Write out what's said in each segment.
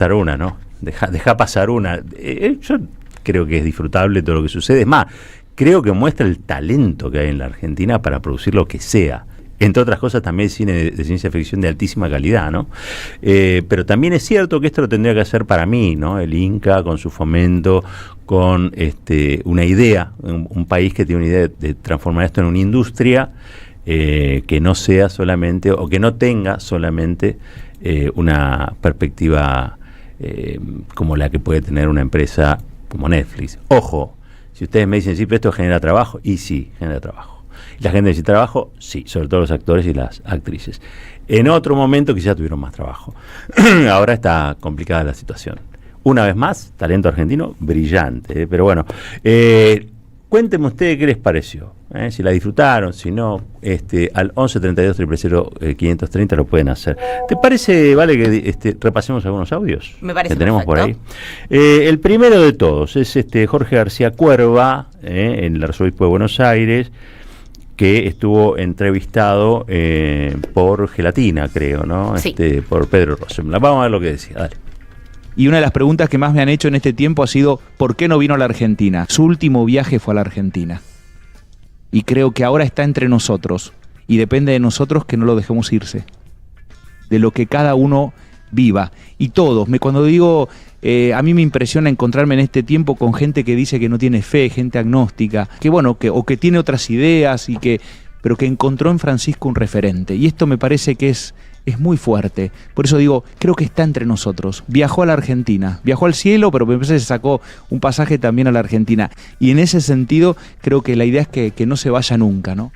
pasar una, ¿no? Deja pasar una. Yo creo que es disfrutable todo lo que sucede. Es más, creo que muestra el talento que hay en la Argentina para producir lo que sea. Entre otras cosas, también cine de ciencia ficción de altísima calidad, ¿no? Pero también es cierto que esto lo tendría que hacer para mí, ¿no? El Inca, con su fomento, con una idea, un país que tiene una idea de transformar esto en una industria que no sea solamente, o que no tenga solamente una perspectiva como la que puede tener una empresa como Netflix. Ojo, si ustedes me dicen, sí, pero esto genera trabajo, y sí, genera trabajo. La gente necesita trabajo, sí, sobre todo los actores y las actrices. En otro momento quizás tuvieron más trabajo. Ahora está complicada la situación. Una vez más, talento argentino brillante, pero bueno, cuéntenme ustedes qué les pareció, si la disfrutaron, si no, al 11 32 000 530 lo pueden hacer. ¿Te parece, Vale, que repasemos algunos audios? Me parece que tenemos perfecto. por ahí. El primero de todos es Jorge García Cuerva, en el arzobispo de Buenos Aires, que estuvo entrevistado por Gelatina, creo, ¿no? Sí. Por Pedro Rosenblatt. Vamos a ver lo que decía, dale. Y una de las preguntas que más me han hecho en este tiempo ha sido ¿por qué no vino a la Argentina? Su último viaje fue a la Argentina. Y creo que ahora está entre nosotros. Y depende de nosotros que no lo dejemos irse. De lo que cada uno viva. Y todos. Cuando digo... a mí me impresiona encontrarme en este tiempo con gente que dice que no tiene fe, gente agnóstica, que bueno, o que tiene otras ideas, pero que encontró en Francisco un referente. Y esto me parece que es muy fuerte. Por eso digo, creo que está entre nosotros. Viajó a la Argentina, viajó al cielo, pero me parece que se sacó un pasaje también a la Argentina. Y en ese sentido, creo que la idea es que no se vaya nunca, ¿no?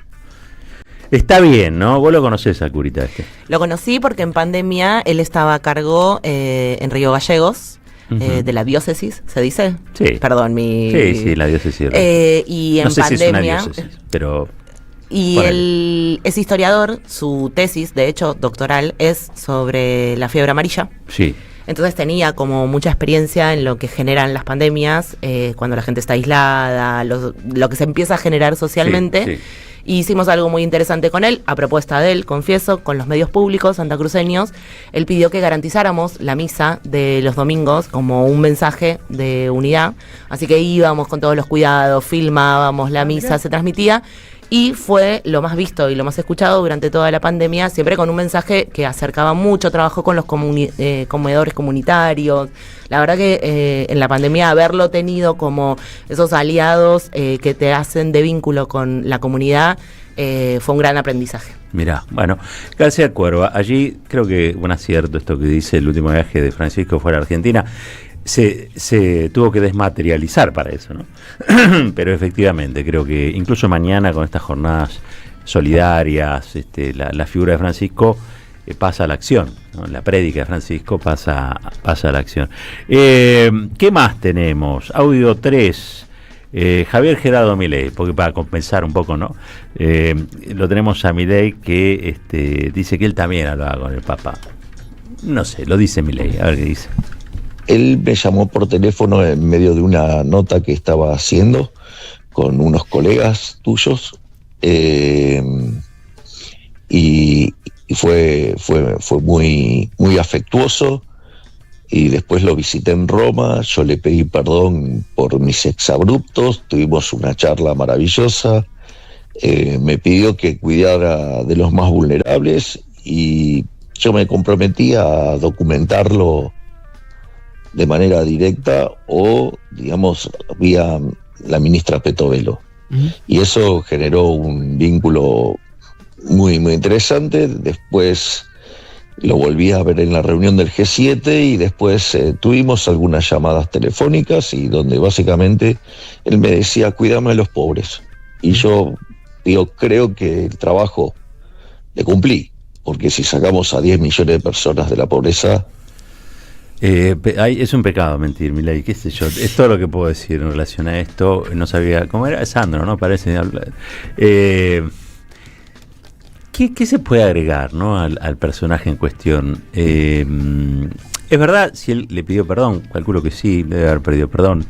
Está bien, ¿no? Vos lo conocés al curita Lo conocí porque en pandemia él estaba a cargo en Río Gallegos, de la diócesis, ¿se dice? Sí. Perdón, Sí, la diócesis. Y en no sé pandemia... si es una diócesis, pero... Y él es historiador, su tesis, de hecho, doctoral, es sobre la fiebre amarilla. Sí. Entonces tenía como mucha experiencia en lo que generan las pandemias, cuando la gente está aislada, lo que se empieza a generar socialmente. Sí, sí. Y hicimos algo muy interesante con él, a propuesta de él, confieso, con los medios públicos santacruceños. Él pidió que garantizáramos la misa de los domingos como un mensaje de unidad. Así que íbamos con todos los cuidados, filmábamos, la misa se transmitía. Y fue lo más visto y lo más escuchado durante toda la pandemia, siempre con un mensaje que acercaba mucho trabajo con los comedores comunitarios. La verdad que en la pandemia haberlo tenido como esos aliados que te hacen de vínculo con la comunidad fue un gran aprendizaje. Mirá, bueno, García Cuerva, allí creo que un acierto esto que dice el último viaje de Francisco fuera a Argentina. Se tuvo que desmaterializar para eso, ¿no? Pero efectivamente, creo que incluso mañana con estas jornadas solidarias, la figura de Francisco pasa a la acción, ¿no? La prédica de Francisco pasa a la acción. ¿Qué más tenemos? Audio 3, Javier Gerardo Milei, porque para compensar un poco, ¿no? Lo tenemos a Milei que dice que él también hablaba con el Papa. No sé, lo dice Milei, a ver qué dice. Él me llamó por teléfono en medio de una nota que estaba haciendo con unos colegas tuyos y fue muy, muy afectuoso, y después lo visité en Roma. Yo le pedí perdón por mis exabruptos, tuvimos una charla maravillosa, me pidió que cuidara de los más vulnerables y yo me comprometí a documentarlo de manera directa o, digamos, vía la ministra Petovelo. Y eso generó un vínculo muy, muy interesante. Después lo volví a ver en la reunión del G7 y después tuvimos algunas llamadas telefónicas y donde básicamente él me decía, cuídame de los pobres. Y yo creo que el trabajo le cumplí, porque si sacamos a 10 millones de personas de la pobreza... es un pecado mentir, Milei, qué sé yo, es todo lo que puedo decir en relación a esto. No sabía cómo era, Sandro, ¿no? Parece hablar. ¿Qué se puede agregar, ¿no? al personaje en cuestión? Es verdad, si él le pidió perdón, calculo que sí, debe haber pedido perdón.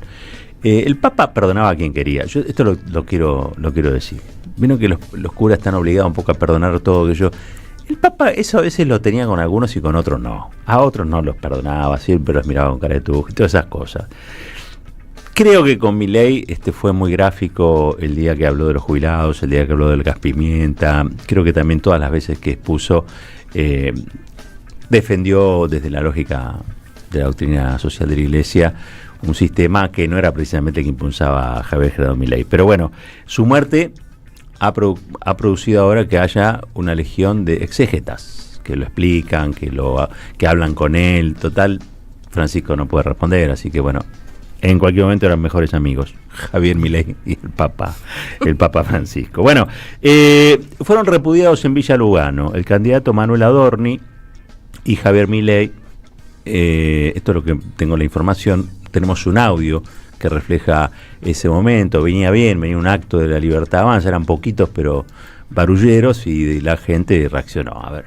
El Papa perdonaba a quien quería. Yo esto lo quiero decir. Vieron que los curas están obligados un poco a perdonar todo aquello. El Papa eso a veces lo tenía con algunos y con otros no. A otros no los perdonaba, siempre los miraba con cara de tujo y todas esas cosas. Creo que con Milei fue muy gráfico el día que habló de los jubilados, el día que habló del gas pimienta. Creo que también todas las veces que expuso defendió desde la lógica de la doctrina social de la Iglesia un sistema que no era precisamente el que impulsaba a Javier Gerardo Milei. Pero bueno, su muerte ha producido ahora que haya una legión de exégetas que lo explican, que hablan con él. Total, Francisco no puede responder, así que bueno, en cualquier momento eran mejores amigos, Javier Milei y el Papa Francisco. Bueno, fueron repudiados en Villa Lugano el candidato Manuel Adorni y Javier Milei. Esto es lo que tengo la información. Tenemos un audio que refleja ese momento. Venía un acto de la Libertad Avanza, eran poquitos pero barulleros y la gente reaccionó. A ver.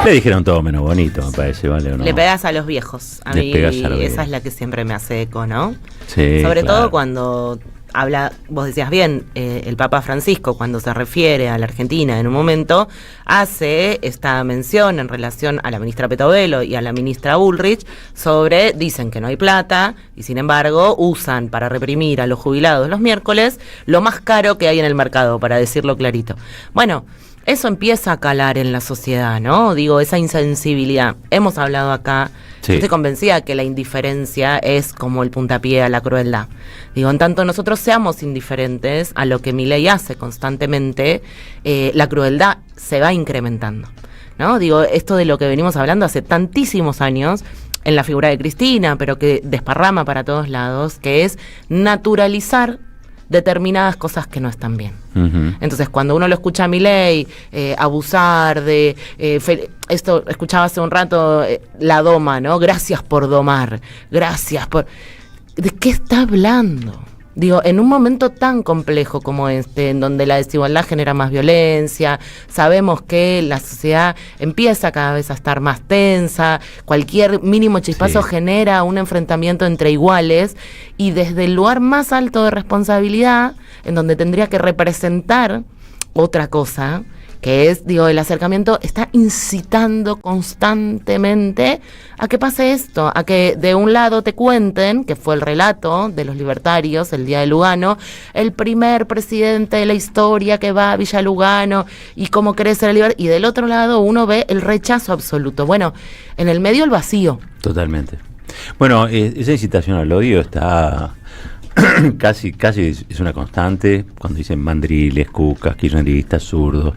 Le dijeron todo menos bonito, me parece, ¿vale? ¿O no? Le pegas a los viejos. A mí esa es la que siempre me hace eco, ¿no? Sí, sobre claro. todo cuando habla, vos decías bien, el Papa Francisco, cuando se refiere a la Argentina en un momento, hace esta mención en relación a la ministra Petovelo y a la ministra Bullrich sobre, dicen que no hay plata y sin embargo usan para reprimir a los jubilados los miércoles lo más caro que hay en el mercado, para decirlo clarito. Bueno, eso empieza a calar en la sociedad, ¿no? Digo, esa insensibilidad. Hemos hablado acá, sí. Yo estoy convencida que la indiferencia es como el puntapié a la crueldad. Digo, en tanto nosotros seamos indiferentes a lo que Milei hace constantemente, la crueldad se va incrementando, ¿no? Digo, esto de lo que venimos hablando hace tantísimos años, en la figura de Cristina, pero que desparrama para todos lados, que es naturalizar determinadas cosas que no están bien. Uh-huh. Entonces, cuando uno lo escucha a Milei abusar de esto, escuchaba hace un rato la doma, ¿no? Gracias por domar, gracias por... ¿De qué está hablando? Digo, en un momento tan complejo como este, en donde la desigualdad genera más violencia, sabemos que la sociedad empieza cada vez a estar más tensa, cualquier mínimo chispazo genera un enfrentamiento entre iguales, y desde el lugar más alto de responsabilidad, en donde tendría que representar otra cosa, que es, digo, el acercamiento está incitando constantemente a que pase esto, a que de un lado te cuenten, que fue el relato de los libertarios el día de Lugano, el primer presidente de la historia que va a Villa Lugano y cómo crece la libertad, y del otro lado uno ve el rechazo absoluto. Bueno, en el medio el vacío. Totalmente. Bueno, esa incitación al odio está... casi es una constante cuando dicen mandriles, cucas, kirchneristas, zurdos,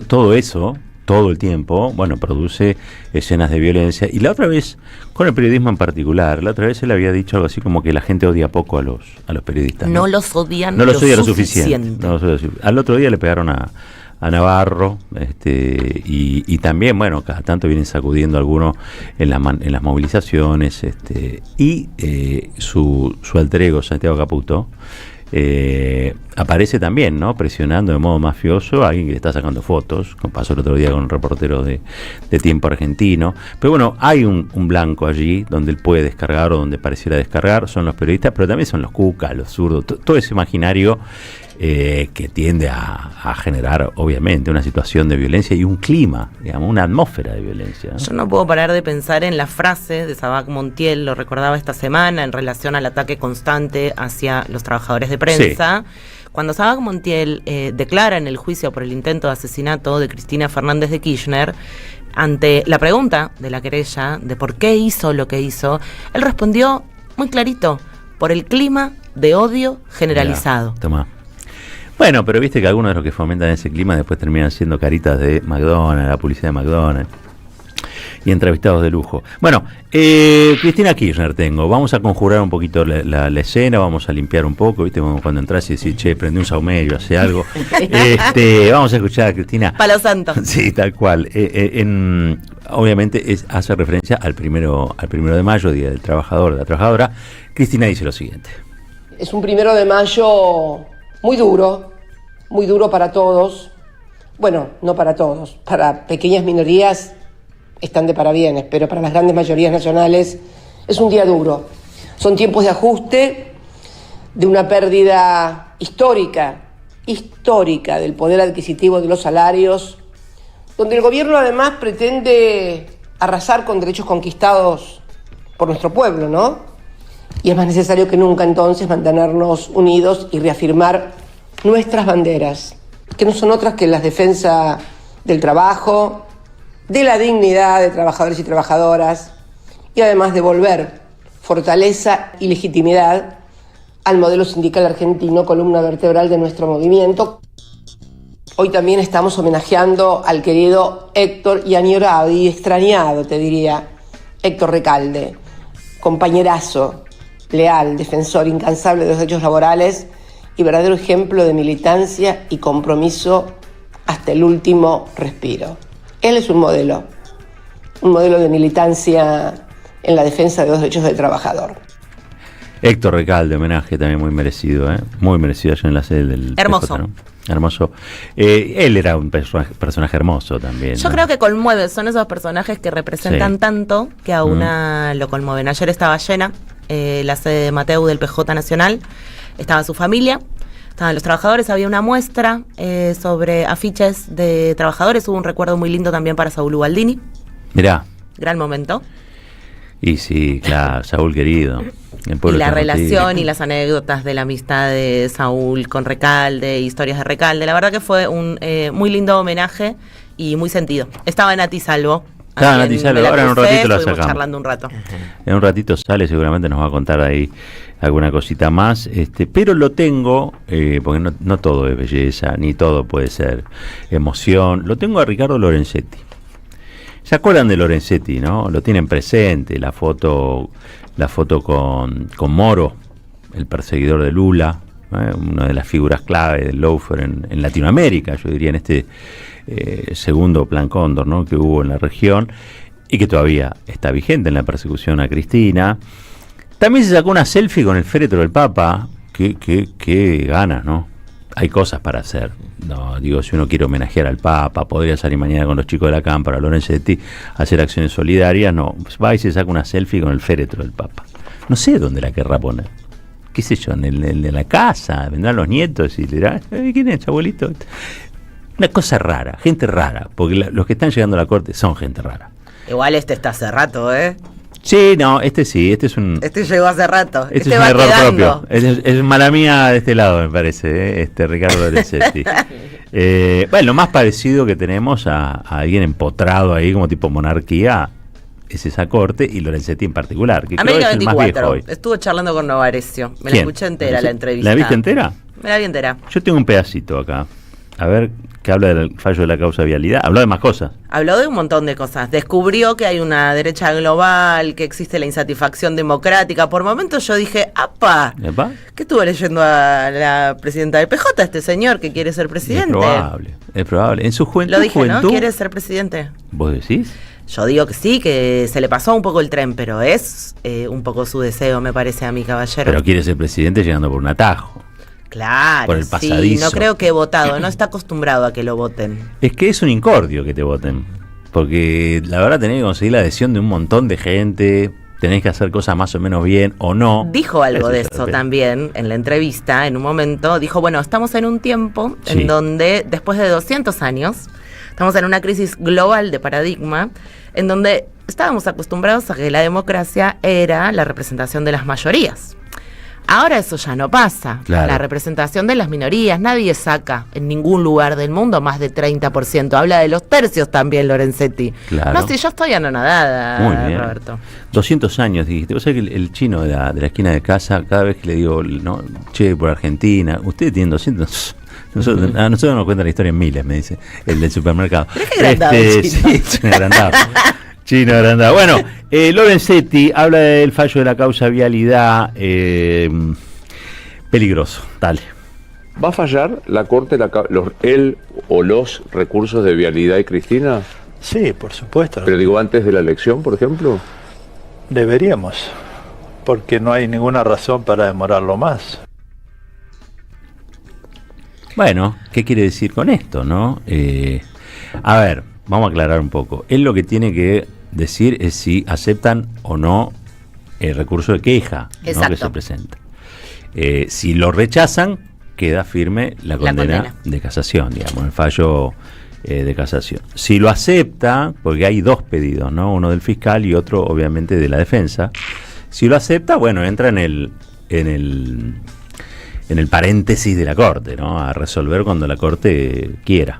todo eso, todo el tiempo, bueno, produce escenas de violencia. Y la otra vez, con el periodismo en particular, la otra vez él había dicho algo así como que la gente odia poco a los periodistas. No los odian lo suficiente. Al otro día le pegaron a Navarro, y también, bueno, cada tanto vienen sacudiendo algunos en las movilizaciones, y su alter ego, Santiago Caputo, aparece también, ¿no? Presionando de modo mafioso a alguien que le está sacando fotos, como pasó el otro día con un reportero de Tiempo Argentino. Pero bueno, hay un blanco allí donde él puede descargar o donde pareciera descargar, son los periodistas, pero también son los cucas, los zurdos, todo ese imaginario que tiende a generar, obviamente, una situación de violencia y un clima, digamos, una atmósfera de violencia, ¿no? Yo no puedo parar de pensar en la frase de Sabac Montiel, lo recordaba esta semana, en relación al ataque constante hacia los trabajadores de prensa. Sí. Cuando Sabac Montiel declara en el juicio por el intento de asesinato de Cristina Fernández de Kirchner, ante la pregunta de la querella de por qué hizo lo que hizo, él respondió muy clarito: por el clima de odio generalizado. Ya, toma. Bueno, pero viste que algunos de los que fomentan ese clima después terminan siendo caritas de McDonald's, la publicidad de McDonald's. y entrevistados de lujo. Bueno, Cristina Kirchner tengo. Vamos a conjurar un poquito la escena, vamos a limpiar un poco, ¿viste? Cuando entras y decís, che, prende un saumerio, hace algo. Vamos a escuchar a Cristina. Palo santo. Sí, tal cual. Obviamente hace referencia al primero de mayo, Día del Trabajador, de la Trabajadora. Cristina dice lo siguiente. Es un 1 de mayo muy duro para todos. Bueno, no para todos, para pequeñas minorías están de parabienes, pero para las grandes mayorías nacionales es un día duro. Son tiempos de ajuste, de una pérdida histórica del poder adquisitivo de los salarios, donde el gobierno además pretende arrasar con derechos conquistados por nuestro pueblo, ¿no? Y es más necesario que nunca entonces mantenernos unidos y reafirmar nuestras banderas, que no son otras que las defensa del trabajo, de la dignidad de trabajadores y trabajadoras, y además devolver fortaleza y legitimidad al modelo sindical argentino, columna vertebral de nuestro movimiento. Hoy también estamos homenajeando al querido Héctor y añorado y extrañado, te diría, Héctor Recalde, compañerazo, leal, defensor incansable de los derechos laborales y verdadero ejemplo de militancia y compromiso hasta el último respiro. Él es un modelo de militancia en la defensa de los derechos del trabajador. Héctor Recalde, homenaje también muy merecido, muy merecido allá en la sede del hermoso. PJ, ¿no? Hermoso. Él era un personaje hermoso también. Yo creo que conmueve, son esos personajes que representan tanto que a una lo conmueven. Ayer estaba llena la sede de Mateu del PJ Nacional, estaba su familia, estaban los trabajadores, había una muestra sobre afiches de trabajadores, hubo un recuerdo muy lindo también para Saúl Ubaldini. Mirá. Gran momento. Y sí, claro, Saúl querido. Y la relación y las anécdotas de la amistad de Saúl con Recalde, historias de Recalde. La verdad que fue un muy lindo homenaje y muy sentido. Estaba Nati Salvo. Estaba Nati Salvo, ahora en un ratito la sacamos. Charlando un rato. En un ratito sale, seguramente nos va a contar ahí alguna cosita más. Pero lo tengo, porque no todo es belleza, ni todo puede ser emoción. Lo tengo a Ricardo Lorenzetti. ¿Se acuerdan de Lorenzetti, no? Lo tienen presente, la foto con Moro, el perseguidor de Lula, una de las figuras clave del lawfare en Latinoamérica, yo diría en este segundo Plan Cóndor, ¿no?, que hubo en la región y que todavía está vigente en la persecución a Cristina. También se sacó una selfie con el féretro del Papa, que ganas, ¿no? Hay cosas para hacer. No, digo, si uno quiere homenajear al Papa, podría salir mañana con los chicos de la Cámpora, Lorenzetti, hacer acciones solidarias. No, pues va y se saca una selfie con el féretro del Papa. No sé dónde la querrá poner. ¿Qué sé yo? En la casa. Vendrán los nietos y le dirán, ¿quién es, abuelito? Una cosa rara, gente rara, porque los que están llegando a la corte son gente rara. Igual está hace rato, Sí, no, sí, este es un... Este llegó hace rato. Este es un error propio. Es mala mía de este lado, me parece, Ricardo Lorenzetti. Bueno, lo más parecido que tenemos a alguien empotrado ahí, como tipo monarquía, es esa corte, y Lorenzetti en particular, que creo que es el más viejo hoy. Estuve charlando con Novarecio. Me la escuché entera la entrevista. ¿La viste entera? Me la vi entera. Yo tengo un pedacito acá. A ver, que habla del fallo de la causa vialidad. Habló de más cosas. Habló de un montón de cosas. Descubrió que hay una derecha global, que existe la insatisfacción democrática. Por momentos yo dije, ¡apa! ¿Epa? ¿Qué estuvo leyendo a la presidenta del PJ, este señor que quiere ser presidente? Es probable. En su juventud... Lo dije, ¿no? ¿Quiere ser presidente? ¿Vos decís? Yo digo que sí, que se le pasó un poco el tren, pero es un poco su deseo, me parece a mi caballero. Pero quiere ser presidente llegando por un atajo. Claro, por el pasadizo. Sí, no creo que he votado, no está acostumbrado a que lo voten. Es que es un incordio que te voten, porque la verdad tenés que conseguir la adhesión de un montón de gente, tenés que hacer cosas más o menos bien o no. Dijo algo de eso también en la entrevista, en un momento, dijo, bueno, estamos en un tiempo en donde después de 200 años, estamos en una crisis global de paradigma, en donde estábamos acostumbrados a que la democracia era la representación de las mayorías. Ahora eso ya no pasa. Claro. La representación de las minorías, nadie saca en ningún lugar del mundo más de 30%. Habla de los tercios también, Lorenzetti. Claro. No, si yo estoy anonadada, muy bien. Roberto. 200 años, dijiste. Vos sabés que el chino de la esquina de casa, cada vez que le digo, no, che, por Argentina, ustedes tienen 200... A nosotros nos cuentan la historia en miles, me dice, el del supermercado. ¿Pero qué agrandado, Sí, es un agrandado. Chino Aranda. Bueno, Lorenzetti habla del fallo de la causa vialidad. Peligroso, dale. ¿Va a fallar la Corte él o los recursos de vialidad y Cristina? Sí, por supuesto. Pero digo, antes de la elección, por ejemplo. Deberíamos, porque no hay ninguna razón para demorarlo más. Bueno, ¿qué quiere decir con esto, no? A ver, vamos a aclarar un poco. Él lo que tiene que decir es si aceptan o no el recurso de queja, ¿no?, que se presenta. Si lo rechazan, queda firme la condena de casación, digamos, el fallo de casación. Si lo acepta, porque hay dos pedidos, ¿no? Uno del fiscal y otro, obviamente, de la defensa. Si lo acepta, bueno, entra en el paréntesis de la Corte, ¿no? A resolver cuando la Corte quiera.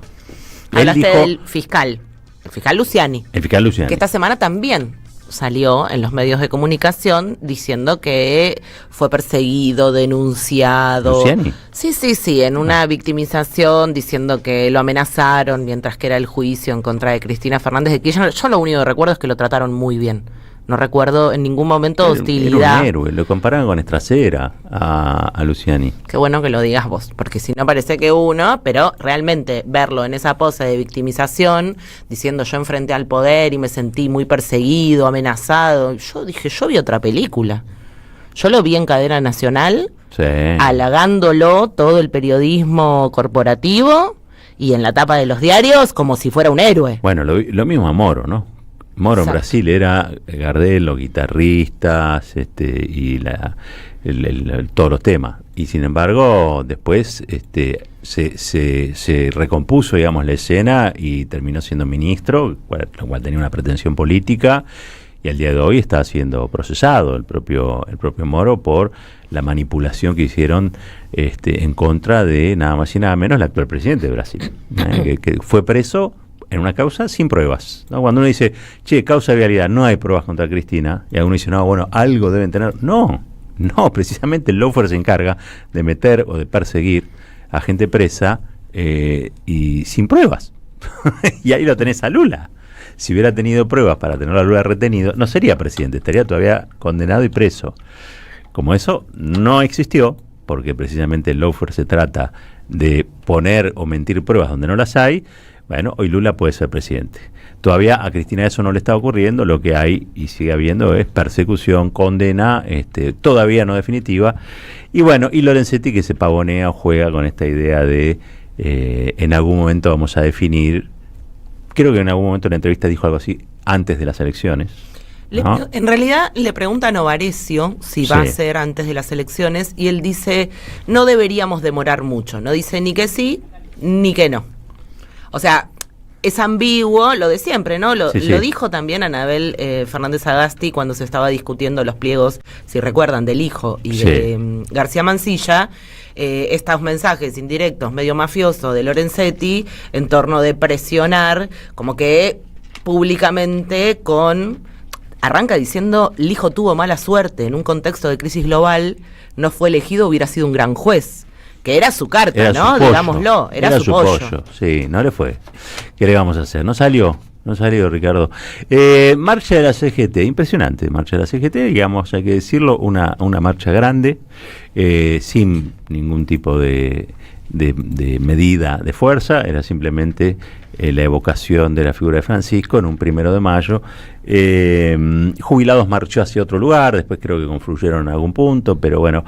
Hablaste del fiscal, el fiscal Luciani. El fiscal Luciani. Que esta semana también salió en los medios de comunicación diciendo que fue perseguido, denunciado. ¿Luciani? Sí, en una victimización, diciendo que lo amenazaron mientras que era el juicio en contra de Cristina Fernández de Kirchner. Yo lo único que recuerdo es que lo trataron muy bien. No recuerdo en ningún momento hostilidad. Era un héroe, lo comparaban con Estracera a Luciani. Qué bueno que lo digas vos, porque si no parece que uno, pero realmente verlo en esa pose de victimización, diciendo yo enfrenté al poder y me sentí muy perseguido, amenazado. Yo dije, yo vi otra película. Yo lo vi en cadena nacional, sí, halagándolo todo el periodismo corporativo y en la tapa de los diarios como si fuera un héroe. Bueno, lo mismo a Moro, ¿no? Moro en Brasil era Gardel, los guitarristas, y todos los temas. Y sin embargo, después se recompuso, digamos, la escena y terminó siendo ministro, lo cual tenía una pretensión política, y al día de hoy está siendo procesado el propio Moro por la manipulación que hicieron en contra de nada más y nada menos el actual presidente de Brasil, que fue preso en una causa sin pruebas, ¿no? Cuando uno dice, causa de vialidad, no hay pruebas contra Cristina, y alguno dice, no, bueno, algo deben tener. No, precisamente el lawfare se encarga de meter o de perseguir a gente presa y sin pruebas. Y ahí lo tenés a Lula. Si hubiera tenido pruebas para tener a Lula retenido, no sería presidente, estaría todavía condenado y preso. Como eso no existió, porque precisamente el lawfare se trata de poner o mentir pruebas donde no las hay. Bueno, hoy Lula puede ser presidente. Todavía a Cristina eso no le está ocurriendo, lo que hay y sigue habiendo es persecución, condena, todavía no definitiva. Y bueno, y Lorenzetti que se pavonea o juega con esta idea de en algún momento vamos a definir, creo que en algún momento en la entrevista dijo algo así, antes de las elecciones. ¿No? En realidad le pregunta a Novarecio si va a ser antes de las elecciones y él dice, no deberíamos demorar mucho, no dice ni que sí ni que no. O sea, es ambiguo lo de siempre, ¿no? Lo dijo también Anabel Fernández Agasti cuando se estaba discutiendo los pliegos, si recuerdan, del hijo y de García Mansilla, estos mensajes indirectos medio mafiosos de Lorenzetti en torno de presionar, como que públicamente arranca diciendo, el hijo tuvo mala suerte, en un contexto de crisis global, no fue elegido, hubiera sido un gran juez. Que era su carta, era ¿no? Digámoslo, era su pollo. Sí, no le fue. ¿Qué le vamos a hacer? No salió, Ricardo. Marcha de la CGT, impresionante, marcha de la CGT, digamos, hay que decirlo, una marcha grande, sin ningún tipo de medida de fuerza, era simplemente la evocación de la figura de Francisco en un 1 de mayo. Jubilados marchó hacia otro lugar, después creo que confluyeron en algún punto, pero bueno,